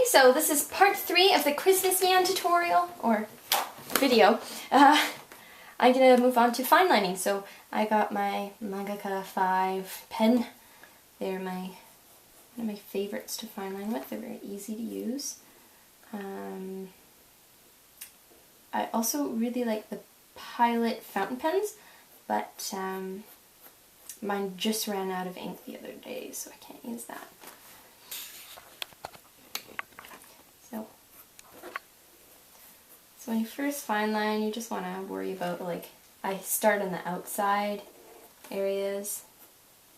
so this is part 3 of the Christmas Nyan tutorial, or video. I'm gonna move on to fine lining. So I got my Manga 5 pen. They're one of my favorites to fine line with. They're very easy to use. I also really like the Pilot fountain pens, but mine just ran out of ink the other day, so I can't use that. So when you first fine line, you just want to worry about, like, I start on the outside areas,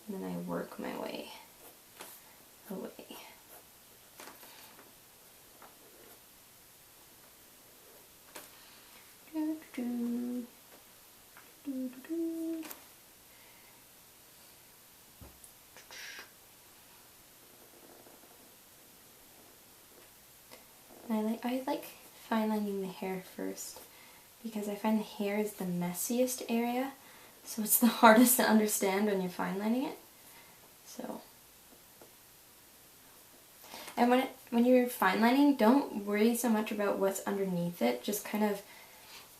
and then I work my way away. I like fine lining the hair first, because I find the hair is the messiest area, so it's the hardest to understand when you're fine lining it. So, and when you're fine lining, don't worry so much about what's underneath it. Just kind of,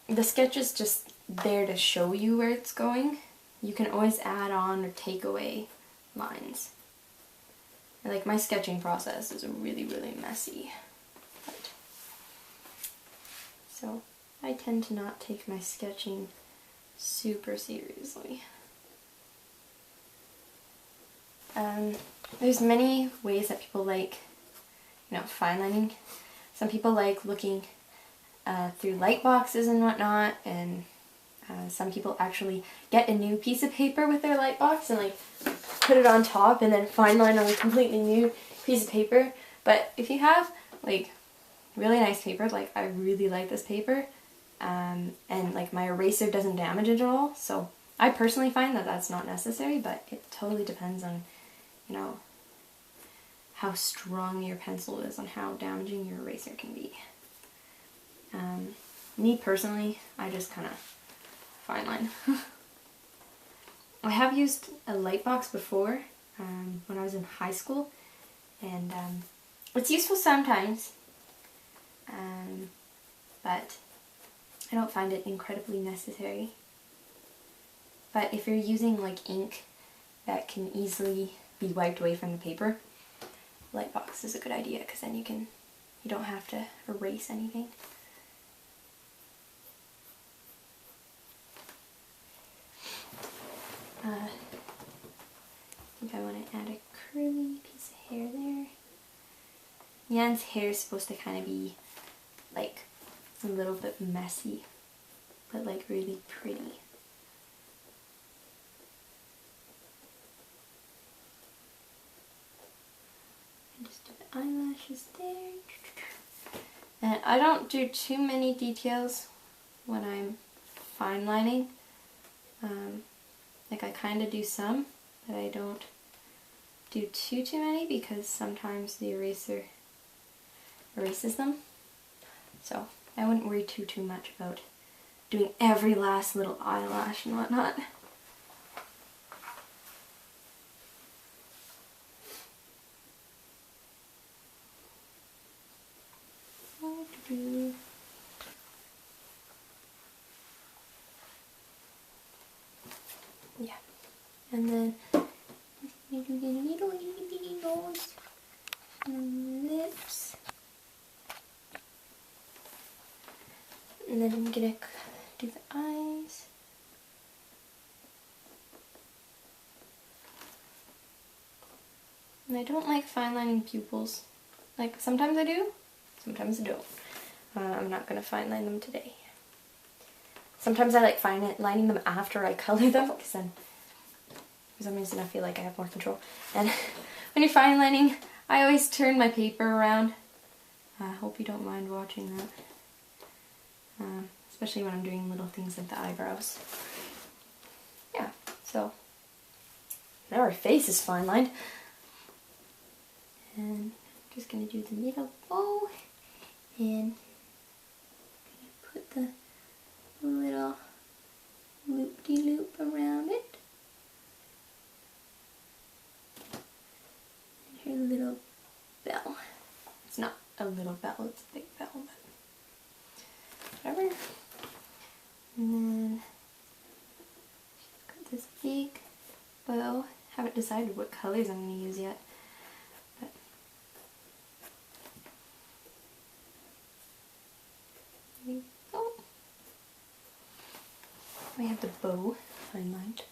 the sketch is just there to show you where it's going. You can always add on or take away lines. Like, my sketching process is really, really messy. So I tend to not take my sketching super seriously. There's many ways that people like, fine lining. Some people like looking through light boxes and whatnot, and some people actually get a new piece of paper with their light box and like put it on top and then fine line on a completely new piece of paper. But if you have like really nice paper, like I really like this paper, and like my eraser doesn't damage it at all, so I personally find that that's not necessary, but it totally depends on, how strong your pencil is, on how damaging your eraser can be. Me personally, I just kind of fine line. I have used a light box before, when I was in high school, and it's useful sometimes. But I don't find it incredibly necessary. But if you're using like ink that can easily be wiped away from the paper, light box is a good idea, because then you don't have to erase anything. I think I want to add a curly piece of hair there. Nyan's hair is supposed to kind of be like a little bit messy, but like really pretty. And just do the eyelashes there. And I don't do too many details when I'm fine lining. Like I kind of do some, but I don't do too many, because sometimes the eraser erases them. So I wouldn't worry too much about doing every last little eyelash and whatnot. Yeah, and then you do the little nose and lips. And then I'm gonna do the eyes. And I don't like fine lining pupils. Like, sometimes I do, sometimes I don't. I'm not gonna fine line them today. Sometimes I like fine lining them after I color them, because then for some reason I feel like I have more control. And when you're fine lining, I always turn my paper around. I hope you don't mind watching that. Especially when I'm doing little things like the eyebrows. Yeah, so now our face is fine lined. And I'm just going to do the middle bow and put the little loop-de-loop around it. And her little bell. It's not a little bell, it's a big bell, but whatever. And then got this big bow. Haven't decided what colors I'm going to use yet. But there we go. I have the bow fine lined.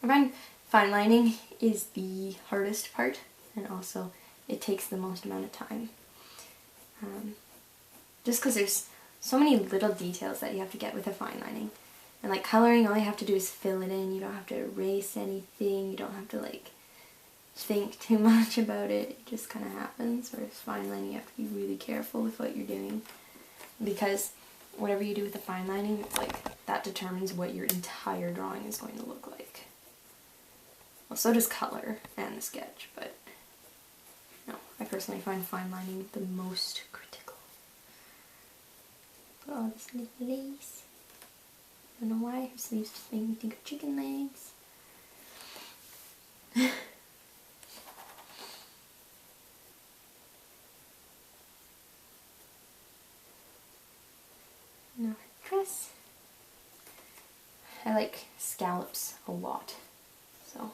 I find fine lining is the hardest part, and also it takes the most amount of time. Just because there's so many little details that you have to get with a fine lining. And like coloring, all you have to do is fill it in. You don't have to erase anything. You don't have to like think too much about it. It just kind of happens. Whereas fine lining, you have to be really careful with what you're doing. Because whatever you do with the fine lining, it's like that determines what your entire drawing is going to look like. Well, so does color and the sketch, but no, I personally find fine lining the most critical. Put all this little lace. I don't know why, her sleeves just make me think of chicken legs. Now her dress. I like scallops a lot, so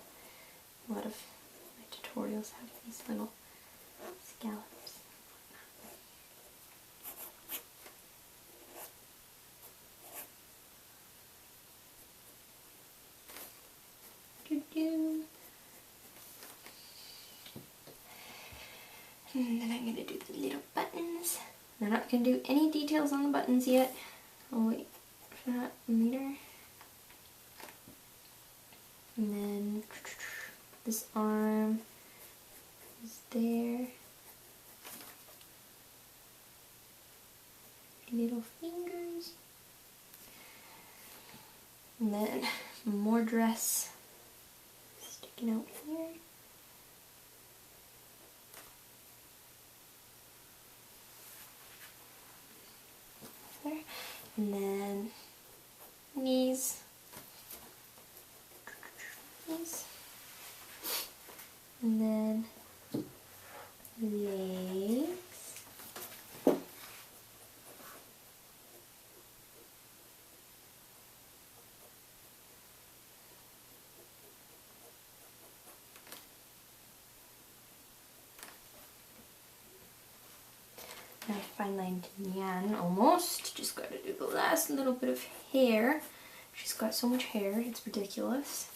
a lot of my tutorials have these little scallops. And then I'm going to do the little buttons. I'm not going to do any details on the buttons yet. I'll wait for that later. And then this arm is there. Little fingers. And then more dress sticking out here. There. And then knees. And then legs. Now I fine lined Nyan almost. Just got to do the last little bit of hair. She's got so much hair, it's ridiculous.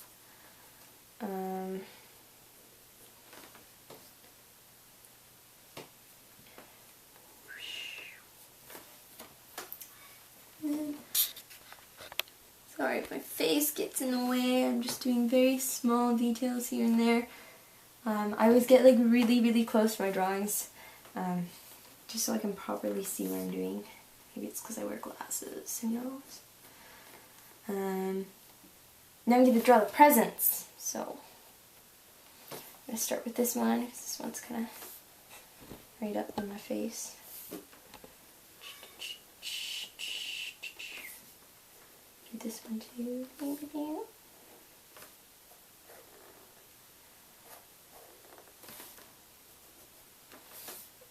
Sorry if my face gets in the way, I'm just doing very small details here and there. I always get like really close to my drawings, just so I can properly see what I'm doing. Maybe it's because I wear glasses, who knows. Now I'm going to draw the presents, so I'm going to start with this one, because this one's kind of right up on my face. Do this one too, maybe.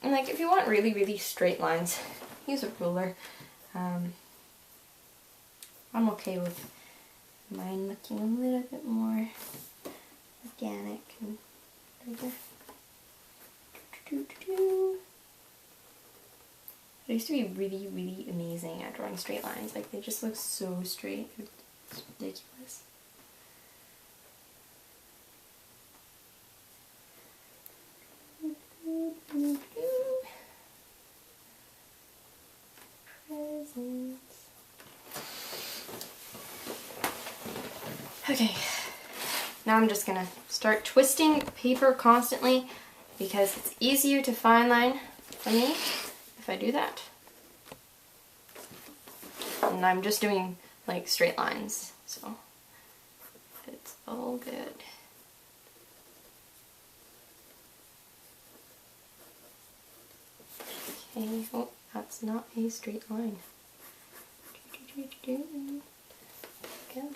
And like, if you want really straight lines, use a ruler. I'm okay with mine looking a little bit more organic and whatever. I used to be really amazing at drawing straight lines. Like, they just look so straight. It's ridiculous. Presents. Okay, now I'm just gonna start twisting paper constantly because it's easier to fine line for me if I do that. And I'm just doing like straight lines, so it's all good. Okay, oh, that's not a straight line. Go.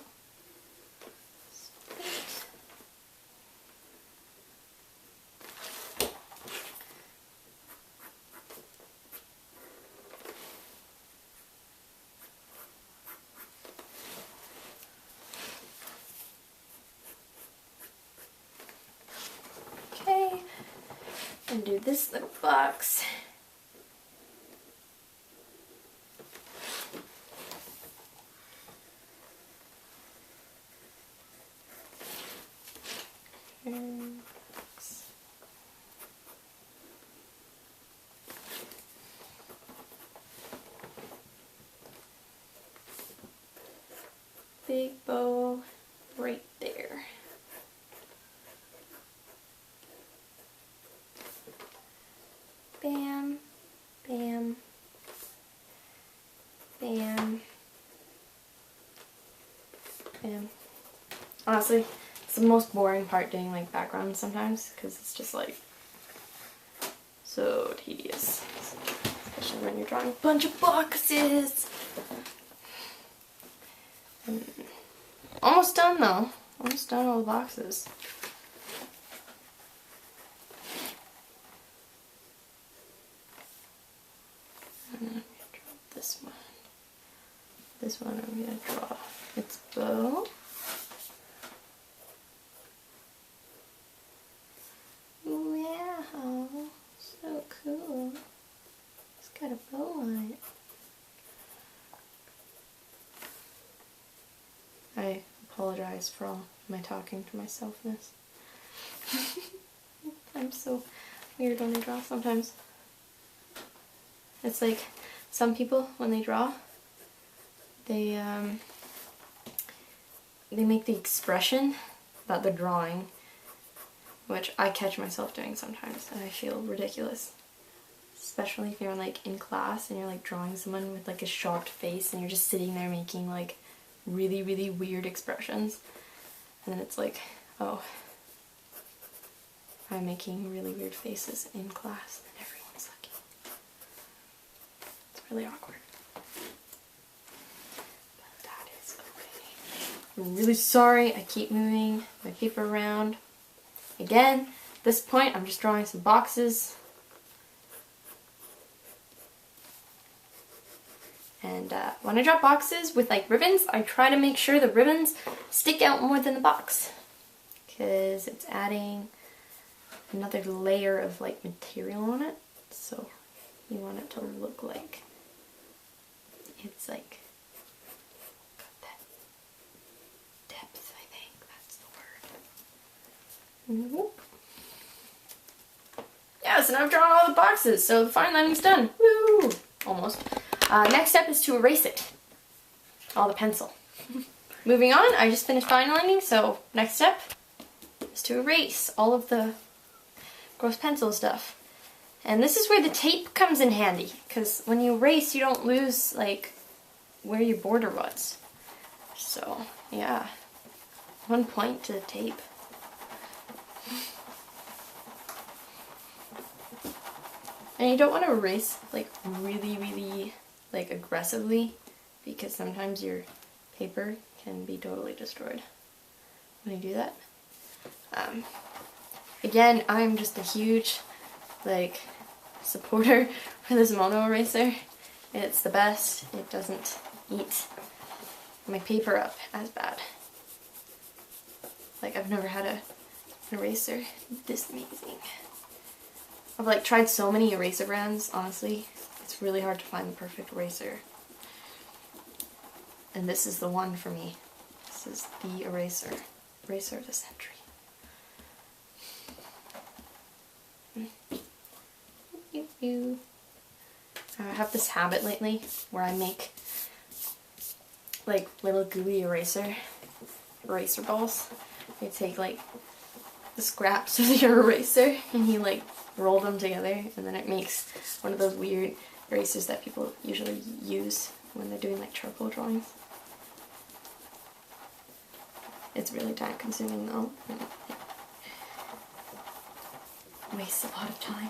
And do this little box. Big bow right there. Bam, bam, bam, bam. Honestly, it's the most boring part doing like backgrounds sometimes because it's just like so tedious, especially when you're drawing a bunch of boxes. Almost done though. Almost done all the boxes. And then I'm gonna draw this one. This one I'm gonna draw its bow. Wow, so cool. It's got a bow on it. I apologize for all my talking to myselfness. I'm so weird when I draw sometimes. It's like some people, when they draw, they make the expression that they're drawing, which I catch myself doing sometimes, and I feel ridiculous. Especially if you're like in class and you're like drawing someone with like a shocked face and you're just sitting there making like really, really weird expressions. And then it's like, oh, I'm making really weird faces in class and everyone's looking. It's really awkward. But that is okay. I'm really sorry I keep moving my paper around. Again, at this point I'm just drawing some boxes. And when I draw boxes with like ribbons, I try to make sure the ribbons stick out more than the box, because it's adding another layer of like material on it. So you want it to look like it's like got that depth, I think that's the word. Whoop. Yeah, so now I've drawn all the boxes, so the fine lining's done. Woo! Almost. Next step is to erase it. All the pencil. Moving on, I just finished fine lining, so next step is to erase all of the gross pencil stuff. And this is where the tape comes in handy, because when you erase, you don't lose like where your border was. So yeah, one point to the tape. And you don't want to erase like really, really like aggressively, because sometimes your paper can be totally destroyed when you do that. Again, I'm just a huge like supporter for this mono eraser. It's the best. It doesn't eat my paper up as bad. Like, I've never had an eraser this amazing. I've like tried so many eraser brands, honestly. It's really hard to find the perfect eraser. And this is the one for me. This is the eraser. Eraser of the century. I have this habit lately where I make like little gooey eraser balls. You take like the scraps of your eraser and you like roll them together, and then it makes one of those weird erasers that people usually use when they're doing like charcoal drawings. It's really time consuming though. It wastes a lot of time.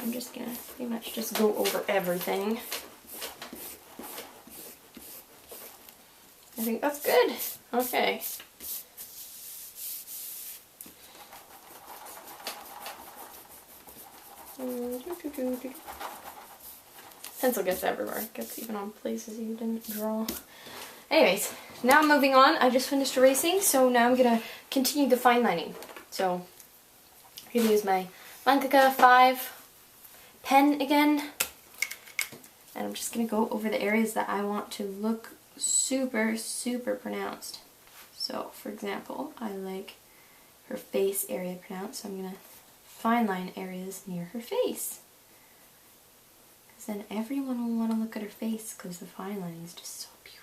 I'm just gonna pretty much just go over everything. I think that's good. Okay. Pencil gets everywhere. It gets even on places you didn't draw. Anyways, now moving on. I just finished erasing, so now I'm gonna continue the fine lining. So I'm gonna use my Manga 5 pen again, and I'm just gonna go over the areas that I want to look super, super pronounced. So, for example, I like her face area pronounced, so I'm gonna fine line areas near her face. Because then everyone will want to look at her face because the fine lining is just so beautiful.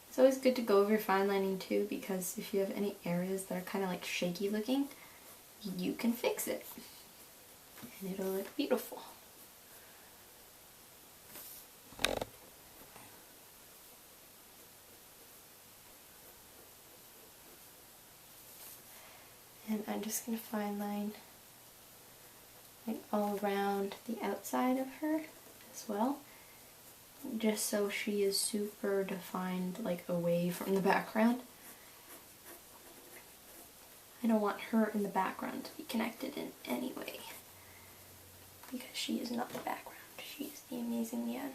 It's always good to go over fine lining too, because if you have any areas that are kind of like shaky looking, you can fix it and it'll look beautiful. And I'm just going to fine line like all around the outside of her as well, just so she is super defined, like away from the background. I don't want her in the background to be connected in any way, because she is not the background, she is the amazing Nyan.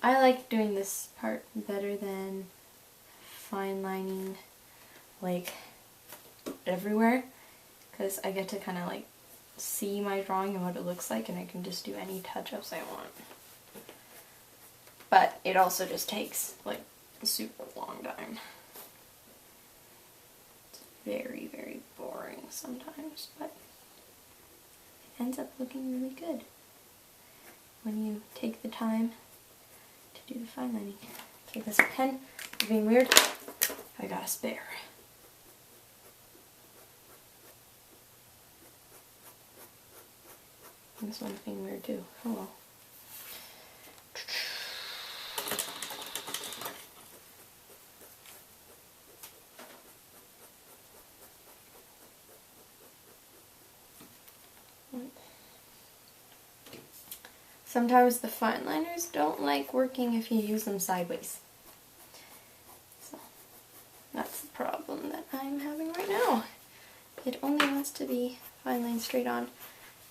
I like doing this part better than fine lining like everywhere, because I get to kind of like see my drawing and what it looks like, and I can just do any touch-ups I want. But it also just takes like a super long time. It's very, very boring sometimes, but it ends up looking really good when you take the time to do the fine lining. Okay, this pen is being weird. I got a spare. This one's being weird too. Oh well. Sometimes the fine liners don't like working if you use them sideways. So that's the problem that I'm having right now. It only wants to be fine lined straight on.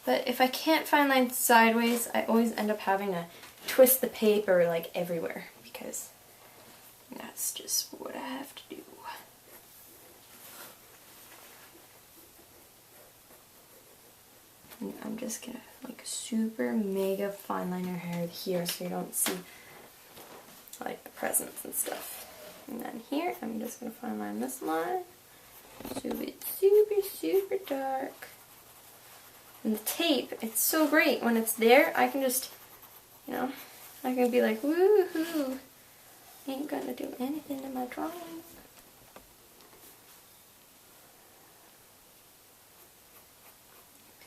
But if I can't fine line sideways, I always end up having to twist the paper like everywhere, because that's just what I have to do. And I'm just gonna like super mega fine line her hair here so you don't see like the presents and stuff. And then here, I'm just gonna fine line this line so it's super, super dark. And the tape, it's so great. When it's there, I can just, you know, I can be like, woohoo, ain't gonna do anything to my drawing.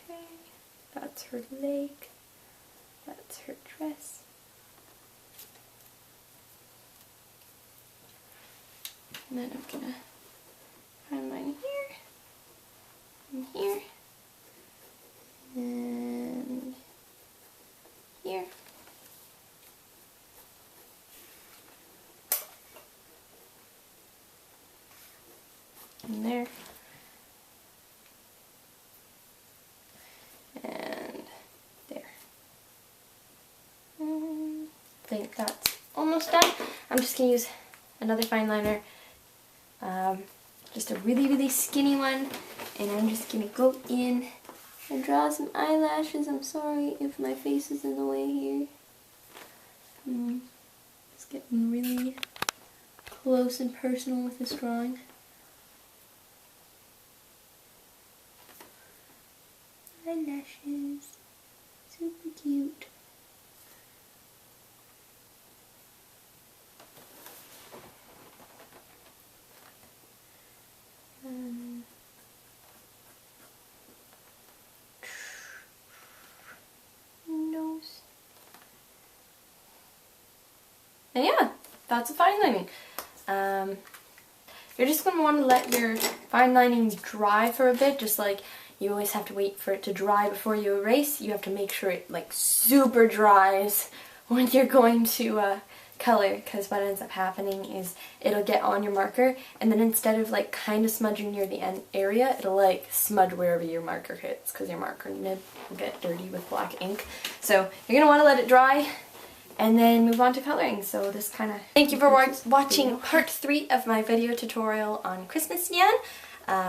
Okay, that's her leg, that's her dress. And then I'm gonna fine line here, and here, and here. And there. And there. I think that's almost done. I'm just going to use another fine liner, just a really skinny one, and I'm just gonna go in and draw some eyelashes. I'm sorry if my face is in the way here. It's getting really close and personal with this drawing. Eyelashes, super cute. Nose. And yeah, that's a fine lining. You're just going to want to let your fine lining dry for a bit, just like you always have to wait for it to dry before you erase. You have to make sure it like super dries when you're going to color, because what ends up happening is it'll get on your marker, and then instead of like kind of smudging near the end area, it'll like smudge wherever your marker hits, because your marker nib will get dirty with black ink. So you're going to want to let it dry and then move on to coloring. So this kind of... Thank you for watching part 3 of my video tutorial on Christmas Nyan.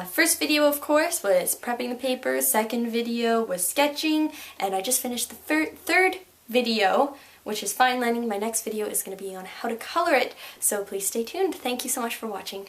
First video, of course, was prepping the paper. Second video was sketching, and I just finished the third video, which is fine lining. My next video is going to be on how to color it, so please stay tuned. Thank you so much for watching.